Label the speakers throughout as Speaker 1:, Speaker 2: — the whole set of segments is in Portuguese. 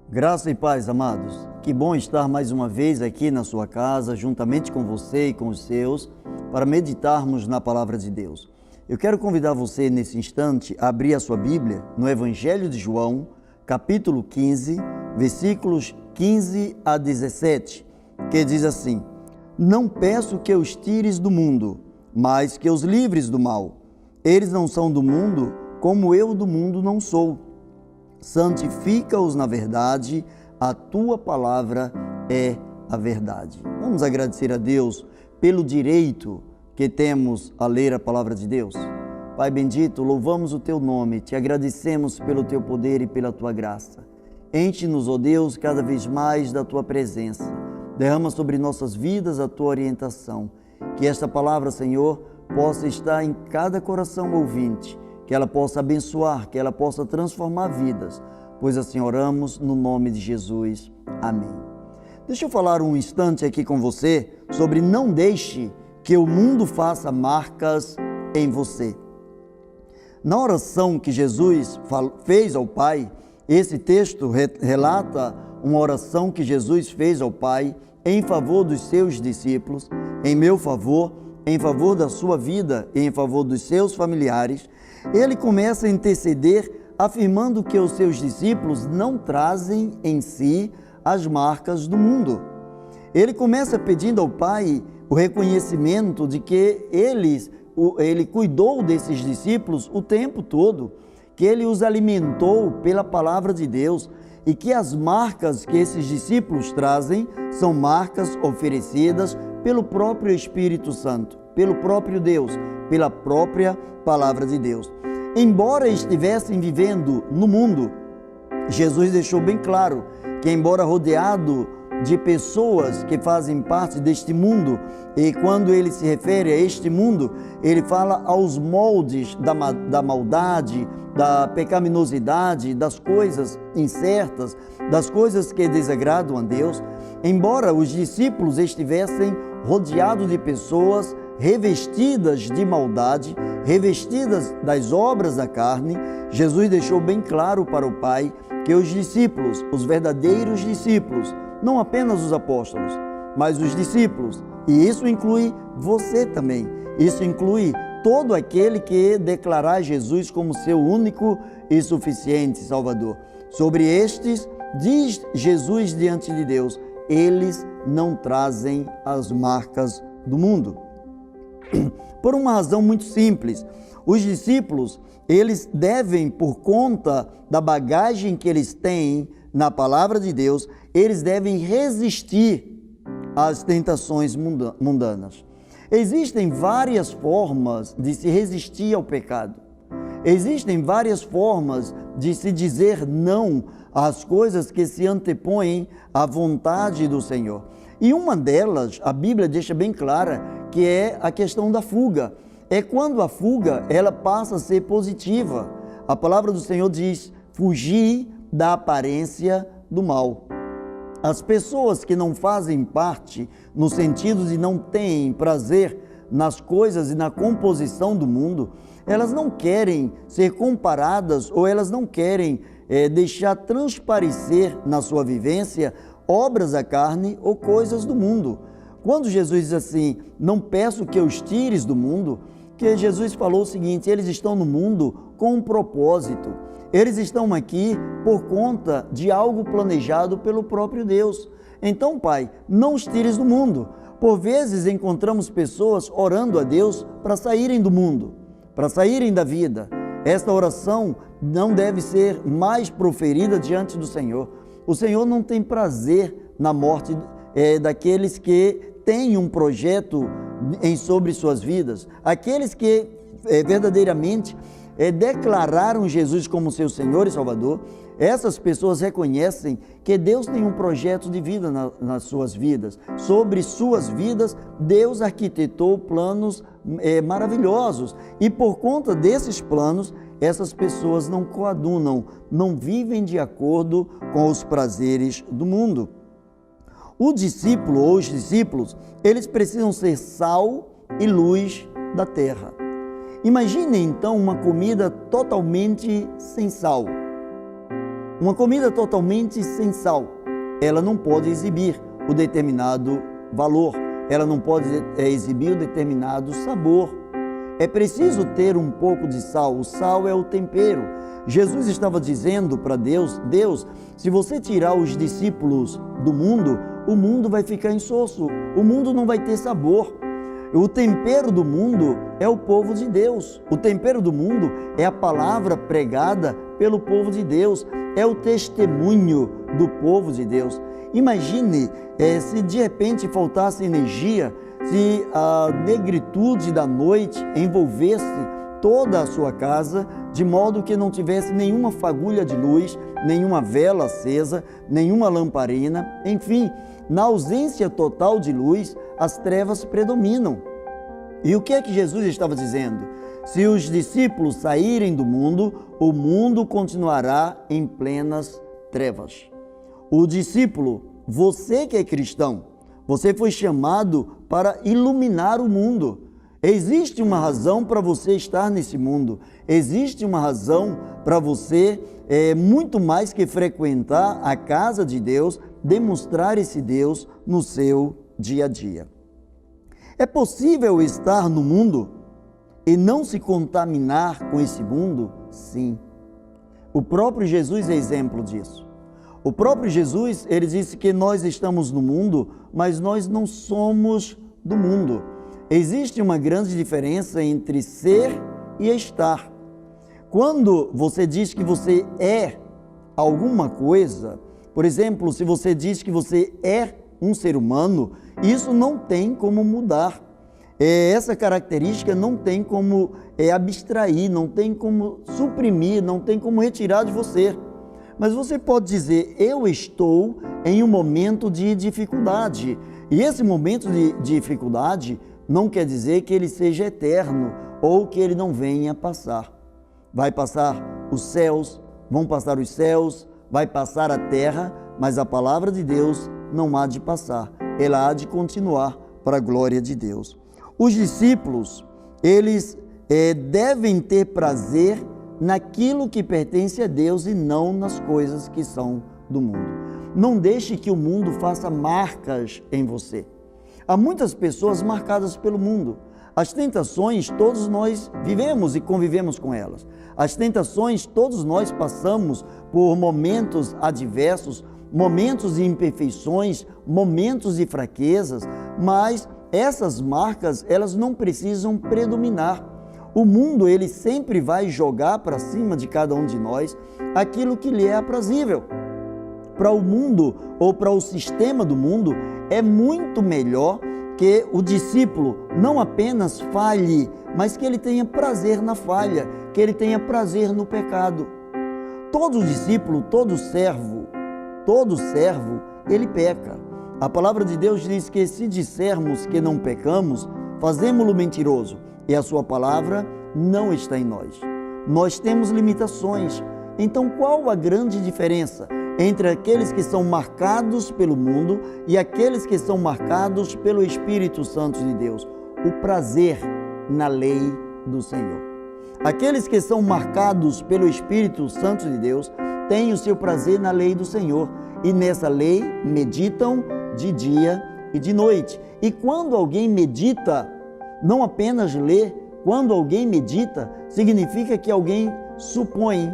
Speaker 1: Graça e paz, amados. Que bom estar mais uma vez aqui na sua casa, juntamente com você e com os seus, para meditarmos na Palavra de Deus. Eu quero convidar você, nesse instante, a abrir a sua Bíblia no Evangelho de João, capítulo 15, versículos 15 a 17, que diz assim: Não peço que os tires do mundo, mas que os livres do mal. Eles não são do mundo, como eu do mundo não sou. Santifica-os na verdade, a tua palavra é a verdade. Vamos agradecer a Deus pelo direito que temos a ler a palavra de Deus. Pai bendito, louvamos o teu nome, te agradecemos pelo teu poder e pela tua graça. Enche-nos, ó Deus, cada vez mais da tua presença. Derrama sobre nossas vidas a tua orientação. Que esta palavra, Senhor, possa estar em cada coração ouvinte, que ela possa abençoar, que ela possa transformar vidas, pois assim oramos no nome de Jesus. Amém. Deixa eu falar um instante aqui com você sobre não deixe que o mundo faça marcas em você. Na oração que Jesus fez ao Pai, esse texto relata uma oração que Jesus fez ao Pai em favor dos seus discípulos, em meu favor, em favor da sua vida e em favor dos seus familiares. Ele começa a interceder, afirmando que os seus discípulos não trazem em si as marcas do mundo. Ele começa pedindo ao Pai o reconhecimento de que ele cuidou desses discípulos o tempo todo, que ele os alimentou pela palavra de Deus e que as marcas que esses discípulos trazem são marcas oferecidas pelo próprio Espírito Santo, pelo próprio Deus, pela própria palavra de Deus. Embora estivessem vivendo no mundo, Jesus deixou bem claro que, embora rodeado de pessoas que fazem parte deste mundo, e quando ele se refere a este mundo, ele fala aos moldes da maldade, da pecaminosidade, das coisas incertas, das coisas que desagradam a Deus. Embora os discípulos estivessem rodeados de pessoas revestidas de maldade, revestidas das obras da carne, Jesus deixou bem claro para o Pai que os discípulos, os verdadeiros discípulos, não apenas os apóstolos, mas os discípulos, e isso inclui você também, isso inclui todo aquele que declarar Jesus como seu único e suficiente Salvador. Sobre estes, diz Jesus diante de Deus, eles não trazem as marcas do mundo. Por uma razão muito simples, os discípulos, eles devem, por conta da bagagem que eles têm na palavra de Deus, eles devem resistir às tentações mundanas. Existem várias formas de se resistir ao pecado. Existem várias formas de se dizer não às coisas que se antepõem à vontade do Senhor. E uma delas, a Bíblia deixa bem clara, que é a questão da fuga. É quando a fuga, ela passa a ser positiva. A palavra do Senhor diz, fugir da aparência do mal. As pessoas que não fazem parte, no sentido de não têm prazer nas coisas e na composição do mundo, elas não querem ser comparadas ou elas não querem deixar transparecer na sua vivência obras da carne ou coisas do mundo. Quando Jesus diz assim, não peço que os tires do mundo, que Jesus falou o seguinte, eles estão no mundo com um propósito. Eles estão aqui por conta de algo planejado pelo próprio Deus. Então, Pai, não os tires do mundo. Por vezes encontramos pessoas orando a Deus para saírem do mundo, para saírem da vida. Esta oração não deve ser mais proferida diante do Senhor. O Senhor não tem prazer na morte daqueles que têm um projeto sobre suas vidas. Aqueles que verdadeiramente declararam Jesus como seu Senhor e Salvador, essas pessoas reconhecem que Deus tem um projeto de vida nas suas vidas. Sobre suas vidas, Deus arquitetou planos maravilhosos. E por conta desses planos, essas pessoas não coadunam, não vivem de acordo com os prazeres do mundo. O discípulo ou os discípulos, eles precisam ser sal e luz da terra. Imagine então uma comida totalmente sem sal. Uma comida totalmente sem sal, ela não pode exibir o determinado valor, ela não pode exibir o determinado sabor. É preciso ter um pouco de sal, o sal é o tempero. Jesus estava dizendo para Deus, se você tirar os discípulos do mundo, o mundo vai ficar insosso, o mundo não vai ter sabor. O tempero do mundo é o povo de Deus. O tempero do mundo é a palavra pregada pelo povo de Deus. É o testemunho do povo de Deus. Imagine se de repente faltasse energia, se a negritude da noite envolvesse toda a sua casa, de modo que não tivesse nenhuma fagulha de luz, nenhuma vela acesa, nenhuma lamparina, enfim, na ausência total de luz, as trevas predominam. E o que é que Jesus estava dizendo? Se os discípulos saírem do mundo, o mundo continuará em plenas trevas. O discípulo, você que é cristão, você foi chamado para iluminar o mundo. Existe uma razão para você estar nesse mundo. Existe uma razão para você, muito mais que frequentar a casa de Deus, demonstrar esse Deus no seu dia a dia. É possível estar no mundo e não se contaminar com esse mundo? Sim. O próprio Jesus é exemplo disso. O próprio Jesus, ele disse que nós estamos no mundo, mas nós não somos do mundo. Existe uma grande diferença entre ser e estar. Quando você diz que você é alguma coisa, por exemplo, se você diz que você é um ser humano, isso não tem como mudar. Essa característica não tem como abstrair, não tem como suprimir, não tem como retirar de você. Mas você pode dizer, eu estou em um momento de dificuldade. E esse momento de dificuldade não quer dizer que ele seja eterno ou que ele não venha passar. Vai passar os céus, vão passar os céus, vai passar a terra, mas a palavra de Deus não há de passar. Ela há de continuar para a glória de Deus. Os discípulos, eles devem ter prazer naquilo que pertence a Deus e não nas coisas que são do mundo. Não deixe que o mundo faça marcas em você. Há muitas pessoas marcadas pelo mundo. As tentações, todos nós vivemos e convivemos com elas. As tentações, todos nós passamos por momentos adversos, momentos de imperfeições, momentos de fraquezas, mas essas marcas, elas não precisam predominar. O mundo, ele sempre vai jogar para cima de cada um de nós aquilo que lhe é aprazível. Para o mundo ou para o sistema do mundo, é muito melhor que o discípulo não apenas falhe, mas que ele tenha prazer na falha, que ele tenha prazer no pecado. Todo discípulo, todo servo, ele peca. A palavra de Deus diz que se dissermos que não pecamos, fazemo-lo mentiroso e a sua palavra não está em nós. Nós temos limitações. Então, qual a grande diferença entre aqueles que são marcados pelo mundo e aqueles que são marcados pelo Espírito Santo de Deus? O prazer na lei do Senhor. Aqueles que são marcados pelo Espírito Santo de Deus têm o seu prazer na lei do Senhor e nessa lei meditam de dia e de noite. E quando alguém medita, não apenas lê, quando alguém medita, significa que alguém supõe,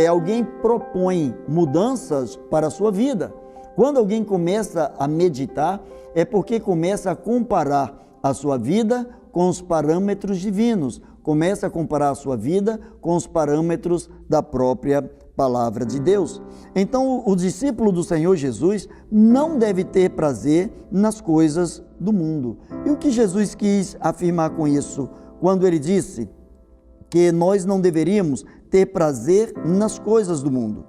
Speaker 1: alguém propõe mudanças para a sua vida. Quando alguém começa a meditar, é porque começa a comparar a sua vida com os parâmetros divinos, começa a comparar a sua vida com os parâmetros da própria palavra de Deus. Então, o discípulo do Senhor Jesus não deve ter prazer nas coisas do mundo. E o que Jesus quis afirmar com isso, quando ele disse que nós não deveríamos ter prazer nas coisas do mundo?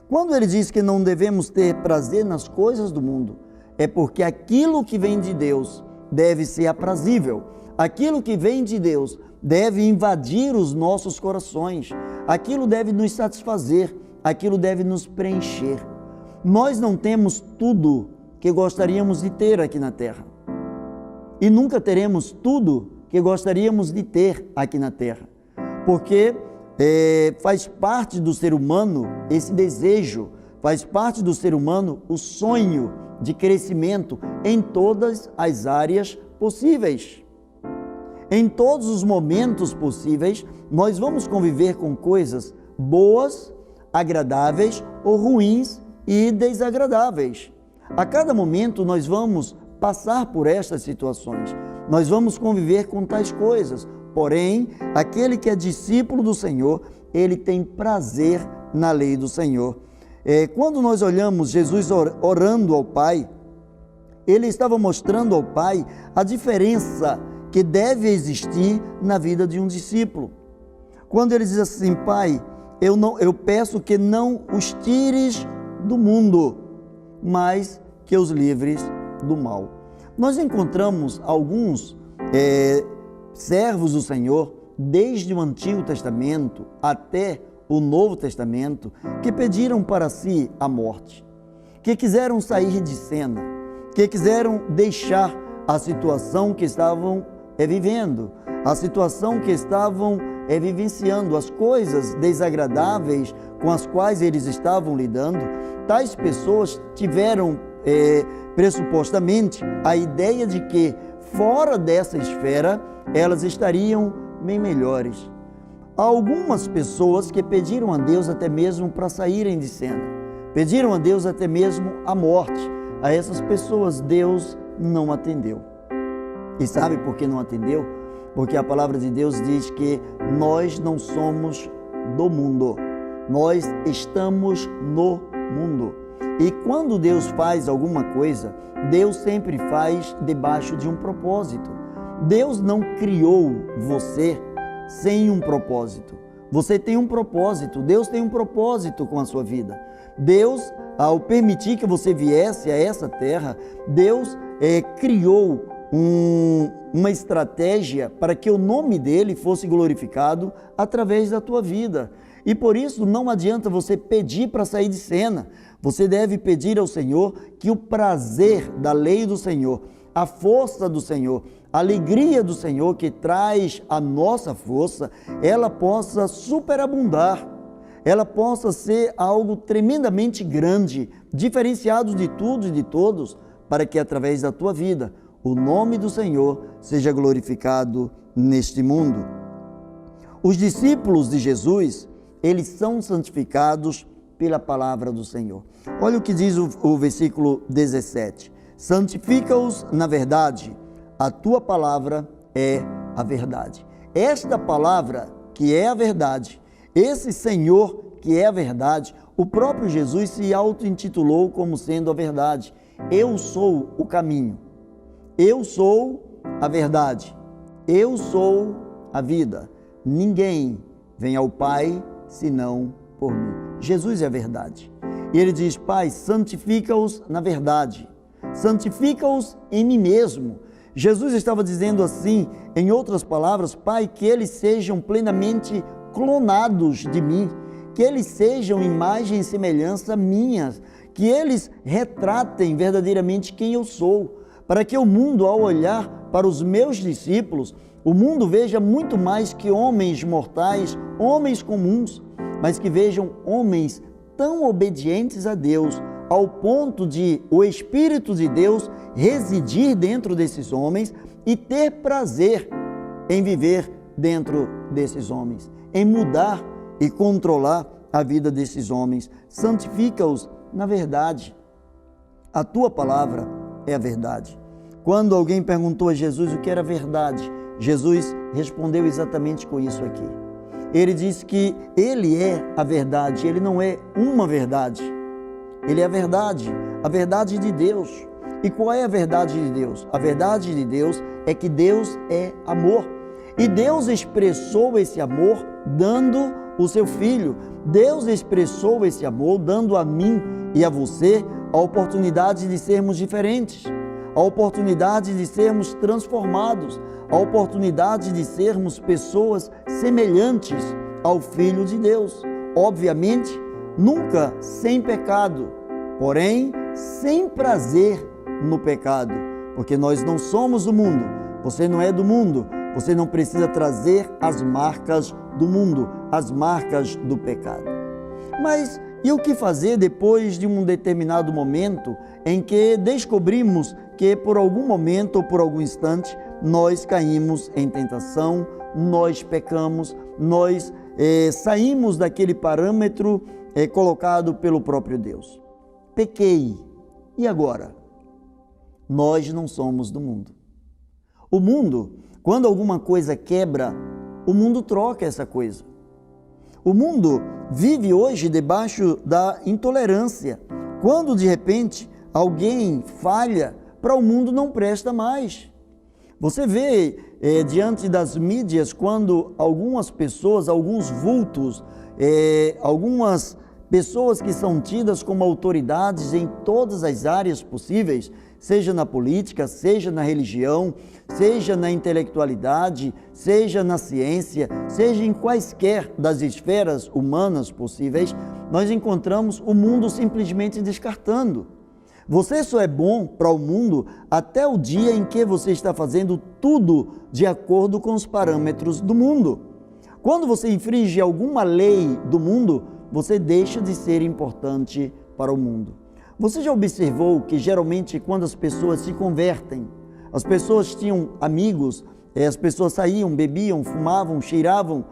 Speaker 1: Quando ele diz que não devemos ter prazer nas coisas do mundo, é porque aquilo que vem de Deus deve ser aprazível. Aquilo que vem de Deus deve invadir os nossos corações. Aquilo deve nos satisfazer, aquilo deve nos preencher. Nós não temos tudo que gostaríamos de ter aqui na terra. E nunca teremos tudo que gostaríamos de ter aqui na terra. Porque faz parte do ser humano esse desejo, faz parte do ser humano o sonho de crescimento em todas as áreas possíveis. Em todos os momentos possíveis, nós vamos conviver com coisas boas, agradáveis ou ruins e desagradáveis. A cada momento nós vamos passar por estas situações, nós vamos conviver com tais coisas. Porém, aquele que é discípulo do Senhor, ele tem prazer na lei do Senhor. Quando nós olhamos Jesus orando ao Pai, ele estava mostrando ao Pai a diferença que deve existir na vida de um discípulo. Quando ele diz assim: Pai, eu peço que não os tires do mundo, mas que os livres do mal. Nós encontramos alguns servos do Senhor, desde o Antigo Testamento até o Novo Testamento, que pediram para si a morte, que quiseram sair de cena, que quiseram deixar a situação que estavam vivendo, a situação que estavam vivenciando, as coisas desagradáveis com as quais eles estavam lidando. Tais pessoas tiveram pressupostamente a ideia de que fora dessa esfera elas estariam bem melhores. Há algumas pessoas que pediram a Deus até mesmo para saírem de cena, pediram a Deus até mesmo a morte. A essas pessoas Deus não atendeu. E sabe por que não atendeu? Porque a palavra de Deus diz que nós não somos do mundo, nós estamos no mundo. E quando Deus faz alguma coisa, Deus sempre faz debaixo de um propósito. Deus não criou você sem um propósito. Você tem um propósito, Deus tem um propósito com a sua vida. Deus, ao permitir que você viesse a essa terra, Deus criou uma estratégia para que o nome dele fosse glorificado através da tua vida. E por isso não adianta você pedir para sair de cena. Você deve pedir ao Senhor que o prazer da lei do Senhor, a força do Senhor, a alegria do Senhor que traz a nossa força, ela possa superabundar, ela possa ser algo tremendamente grande, diferenciado de tudo e de todos, para que através da tua vida o nome do Senhor seja glorificado neste mundo. Os discípulos de Jesus, eles são santificados pela palavra do Senhor. Olha o que diz o versículo 17. Santifica-os na verdade, a tua palavra é a verdade. Esta palavra que é a verdade, esse Senhor que é a verdade, o próprio Jesus se auto-intitulou como sendo a verdade. Eu sou o caminho, eu sou a verdade, eu sou a vida. Ninguém vem ao Pai senão por mim. Jesus é a verdade. E ele diz: Pai, santifica-os na verdade, santifica-os em mim mesmo. Jesus estava dizendo assim, em outras palavras: Pai, que eles sejam plenamente clonados de mim, que eles sejam imagem e semelhança minhas, que eles retratem verdadeiramente quem eu sou, para que o mundo, ao olhar para os meus discípulos, o mundo veja muito mais que homens mortais, homens comuns, mas que vejam homens tão obedientes a Deus, ao ponto de o Espírito de Deus residir dentro desses homens e ter prazer em viver dentro desses homens, em mudar e controlar a vida desses homens. Santifica-os na verdade. A tua palavra é a verdade. Quando alguém perguntou a Jesus o que era verdade, Jesus respondeu exatamente com isso aqui. Ele disse que ele é a verdade, ele não é uma verdade. Ele é a verdade de Deus. E qual é a verdade de Deus? A verdade de Deus é que Deus é amor. E Deus expressou esse amor dando o seu Filho. Deus expressou esse amor dando a mim e a você a oportunidade de sermos diferentes, a oportunidade de sermos transformados, a oportunidade de sermos pessoas semelhantes ao Filho de Deus. Obviamente, nunca sem pecado, porém sem prazer no pecado, porque nós não somos do mundo, você não é do mundo, Você não precisa trazer as marcas do mundo, as marcas do pecado. Mas e o que fazer depois de um determinado momento em que descobrimos que por algum momento ou por algum instante nós caímos em tentação, nós pecamos, nós saímos daquele parâmetro colocado pelo próprio Deus? Pequei. E agora? Nós não somos do mundo. O mundo, quando alguma coisa quebra, o mundo troca essa coisa. O mundo vive hoje debaixo da intolerância. Quando de repente alguém falha, para o mundo não presta mais. Você vê diante das mídias quando algumas pessoas, alguns vultos, algumas pessoas que são tidas como autoridades em todas as áreas possíveis, seja na política, seja na religião, seja na intelectualidade, seja na ciência, seja em quaisquer das esferas humanas possíveis, nós encontramos o mundo simplesmente descartando. Você só é bom para o mundo até o dia em que você está fazendo tudo de acordo com os parâmetros do mundo. Quando você infringe alguma lei do mundo, você deixa de ser importante para o mundo. Você já observou que geralmente quando as pessoas se convertem, as pessoas tinham amigos, as pessoas saíam, bebiam, fumavam, cheiravam,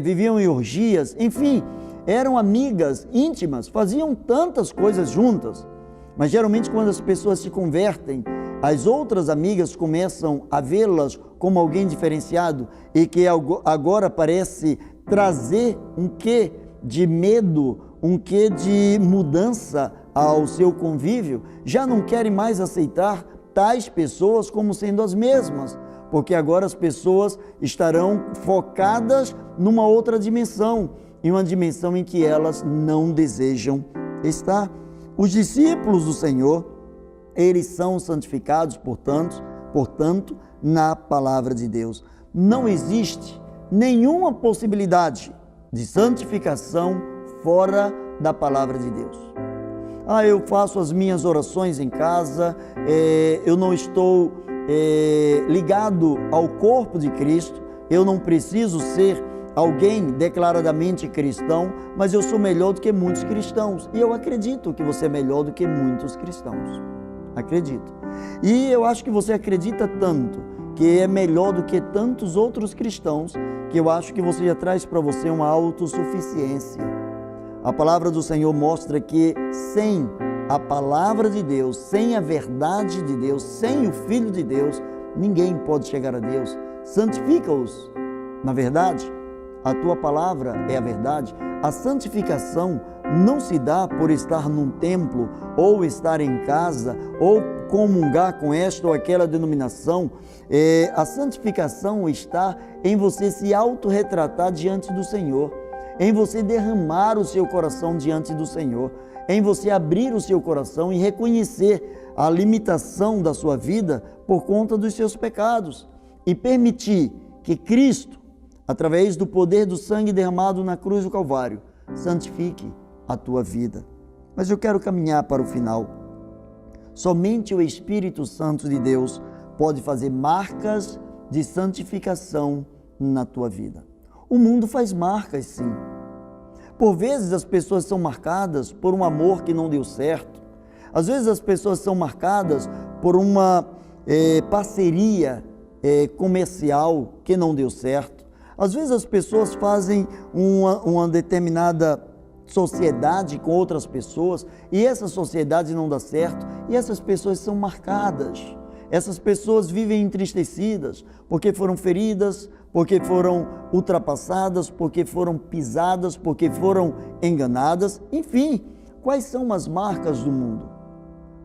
Speaker 1: viviam em orgias, enfim, eram amigas íntimas, faziam tantas coisas juntas. Mas geralmente quando as pessoas se convertem, as outras amigas começam a vê-las como alguém diferenciado e que agora parece trazer um quê de medo, um quê de mudança ao seu convívio, já não querem mais aceitar tais pessoas como sendo as mesmas, porque agora as pessoas estarão focadas numa outra dimensão, em uma dimensão em que elas não desejam estar. Os discípulos do Senhor, eles são santificados, portanto, na palavra de Deus. Não existe nenhuma possibilidade de santificação fora da palavra de Deus. Eu faço as minhas orações em casa, eu não estou ligado ao corpo de Cristo, eu não preciso ser alguém declaradamente cristão, mas eu sou melhor do que muitos cristãos. E eu acredito que você é melhor do que muitos cristãos. Acredito. E eu acho que você acredita tanto que é melhor do que tantos outros cristãos, que eu acho que você já traz para você uma autossuficiência. A palavra do Senhor mostra que sem a palavra de Deus, sem a verdade de Deus, sem o Filho de Deus, ninguém pode chegar a Deus. Santifica-os. Na verdade, a tua palavra é a verdade. A santificação não se dá por estar num templo, ou estar em casa, ou comungar com esta ou aquela denominação. A santificação está em você se autorretratar diante do Senhor, em você derramar o seu coração diante do Senhor, em você abrir o seu coração e reconhecer a limitação da sua vida por conta dos seus pecados e permitir que Cristo, através do poder do sangue derramado na cruz do Calvário, santifique a tua vida. Mas eu quero caminhar para o final. Somente o Espírito Santo de Deus pode fazer marcas de santificação na tua vida. O mundo faz marcas, sim. Por vezes as pessoas são marcadas por um amor que não deu certo. Às vezes as pessoas são marcadas por uma parceria comercial que não deu certo. Às vezes as pessoas fazem uma determinada sociedade com outras pessoas e essa sociedade não dá certo e essas pessoas são marcadas. Essas pessoas vivem entristecidas porque foram feridas, porque foram ultrapassadas, porque foram pisadas, porque foram enganadas. Enfim, quais são as marcas do mundo?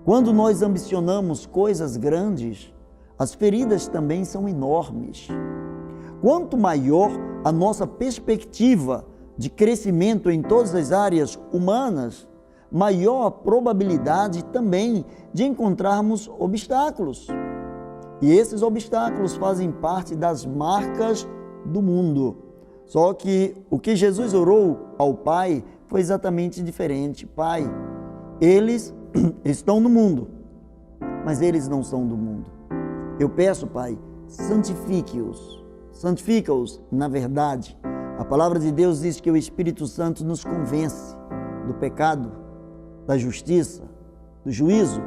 Speaker 1: Quando nós ambicionamos coisas grandes, as feridas também são enormes. Quanto maior a nossa perspectiva de crescimento em todas as áreas humanas, maior a probabilidade também de encontrarmos obstáculos. E esses obstáculos fazem parte das marcas do mundo. Só que o que Jesus orou ao Pai foi exatamente diferente. Pai, eles estão no mundo, mas eles não são do mundo. Eu peço, Pai, santifique-os. Santifica-os na verdade. A palavra de Deus diz que o Espírito Santo nos convence do pecado, da justiça, do juízo.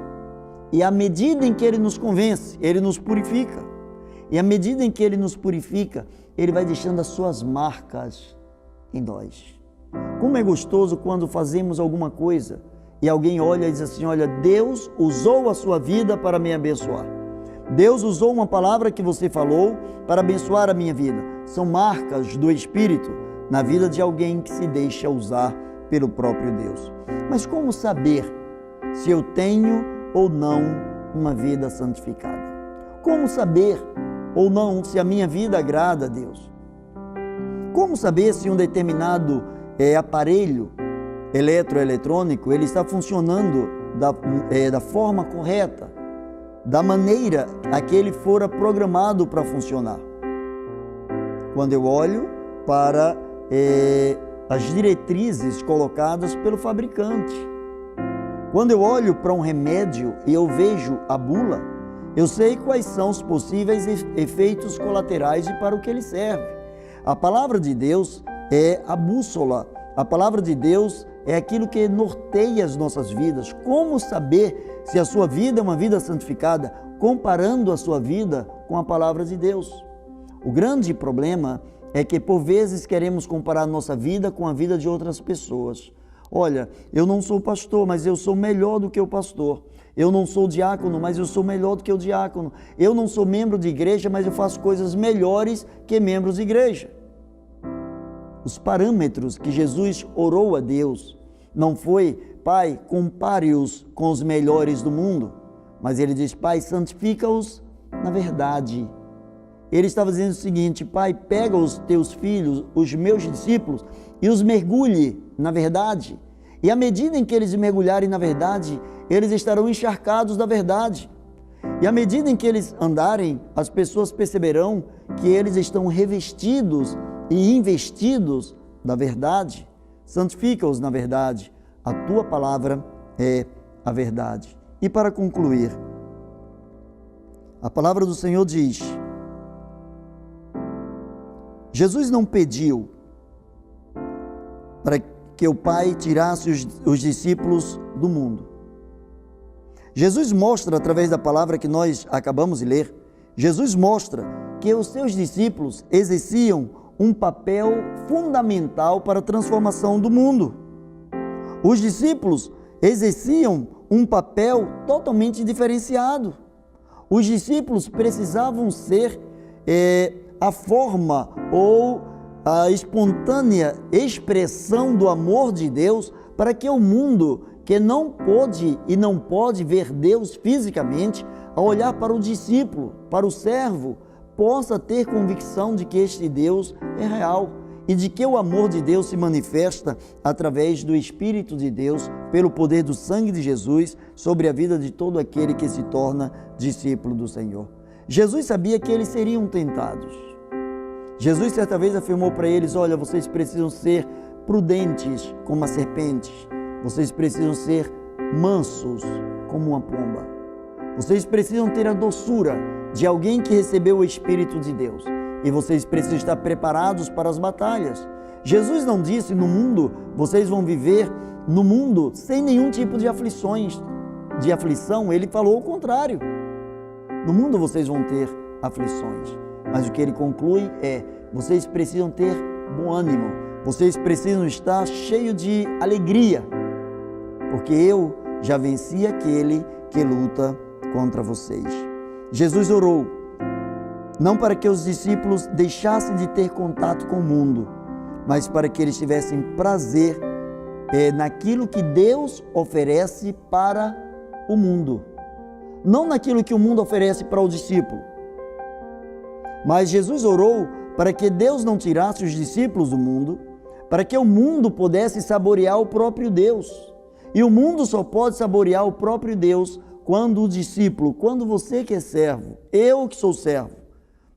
Speaker 1: E à medida em que Ele nos convence, Ele nos purifica. E à medida em que Ele nos purifica, Ele vai deixando as suas marcas em nós. Como é gostoso quando fazemos alguma coisa e alguém olha e diz assim: olha, Deus usou a sua vida para me abençoar. Deus usou uma palavra que você falou para abençoar a minha vida. São marcas do Espírito na vida de alguém que se deixa usar pelo próprio Deus. Mas como saber se eu tenho ou não uma vida santificada? Como saber ou não se a minha vida agrada a Deus? Como saber se um determinado aparelho eletroeletrônico ele está funcionando da forma correta, da maneira a que ele fora programado para funcionar? Quando eu olho para as diretrizes colocadas pelo fabricante. Quando eu olho para um remédio e eu vejo a bula, eu sei quais são os possíveis efeitos colaterais e para o que ele serve. A palavra de Deus é a bússola. A palavra de Deus é aquilo que norteia as nossas vidas. Como saber se a sua vida é uma vida santificada? Comparando a sua vida com a palavra de Deus. O grande problema é que por vezes queremos comparar a nossa vida com a vida de outras pessoas. Olha, eu não sou pastor, mas eu sou melhor do que o pastor. Eu não sou diácono, mas eu sou melhor do que o diácono. Eu não sou membro de igreja, mas eu faço coisas melhores que membros de igreja. Os parâmetros que Jesus orou a Deus não foi: Pai, compare-os com os melhores do mundo, mas ele diz: Pai, santifica-os na verdade. Ele estava dizendo o seguinte: Pai, pega os teus filhos, os meus discípulos, e os mergulhe na verdade. E à medida em que eles mergulharem na verdade, eles estarão encharcados da verdade. E à medida em que eles andarem, as pessoas perceberão que eles estão revestidos e investidos da verdade. Santifica-os na verdade. A tua palavra é a verdade. E para concluir, a palavra do Senhor diz: Jesus não pediu para que o Pai tirasse os discípulos do mundo. Jesus mostra, através da palavra que nós acabamos de ler, Jesus mostra que os seus discípulos exerciam um papel fundamental para a transformação do mundo. Os discípulos exerciam um papel totalmente diferenciado. Os discípulos precisavam ser a forma ou a espontânea expressão do amor de Deus para que o mundo, que não pôde e não pode ver Deus fisicamente, ao olhar para o discípulo, para o servo, possa ter convicção de que este Deus é real e de que o amor de Deus se manifesta através do Espírito de Deus, pelo poder do sangue de Jesus, sobre a vida de todo aquele que se torna discípulo do Senhor. Jesus sabia que eles seriam tentados. Jesus certa vez afirmou para eles: olha, vocês precisam ser prudentes como as serpentes, vocês precisam ser mansos como uma pomba, vocês precisam ter a doçura de alguém que recebeu o Espírito de Deus, e vocês precisam estar preparados para as batalhas. Jesus não disse: no mundo, vocês vão viver no mundo sem nenhum tipo de aflição. Ele falou o contrário: no mundo vocês vão ter aflições. Mas o que ele conclui é: vocês precisam ter bom ânimo, vocês precisam estar cheios de alegria, porque eu já venci aquele que luta contra vocês. Jesus orou, não para que os discípulos deixassem de ter contato com o mundo, mas para que eles tivessem prazer naquilo que Deus oferece para o mundo, não naquilo que o mundo oferece para o discípulo. Mas Jesus orou para que Deus não tirasse os discípulos do mundo, para que o mundo pudesse saborear o próprio Deus. E o mundo só pode saborear o próprio Deus quando o discípulo, quando você que é servo, eu que sou servo,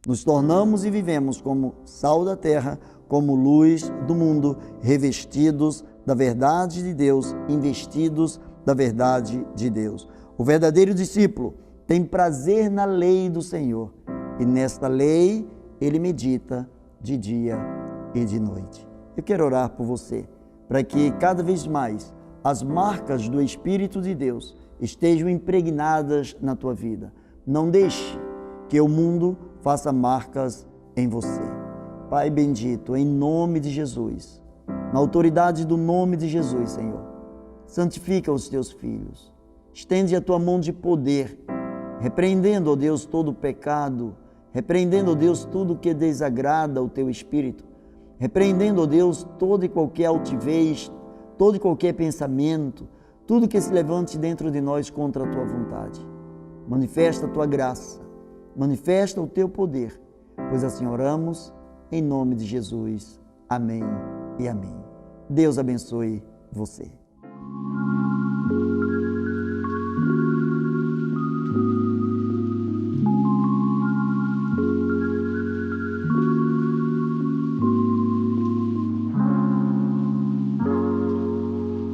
Speaker 1: nos tornamos e vivemos como sal da terra, como luz do mundo, revestidos da verdade de Deus, investidos da verdade de Deus. O verdadeiro discípulo tem prazer na lei do Senhor. e nesta lei ele medita de dia e de noite. Eu quero orar por você, para que cada vez mais as marcas do Espírito de Deus estejam impregnadas na tua vida. Não deixe que o mundo faça marcas em você. Pai bendito, em nome de Jesus, na autoridade do nome de Jesus, Senhor, santifica os teus filhos. Estende a tua mão de poder, repreendendo, ó Deus, todo o pecado, repreendendo, ó Deus, tudo que desagrada o teu Espírito, repreendendo, ó Deus, toda e qualquer altivez, todo e qualquer pensamento, tudo que se levante dentro de nós contra a tua vontade. Manifesta a tua graça, manifesta o teu poder, pois assim oramos, em nome de Jesus. Amém e amém. Deus abençoe você.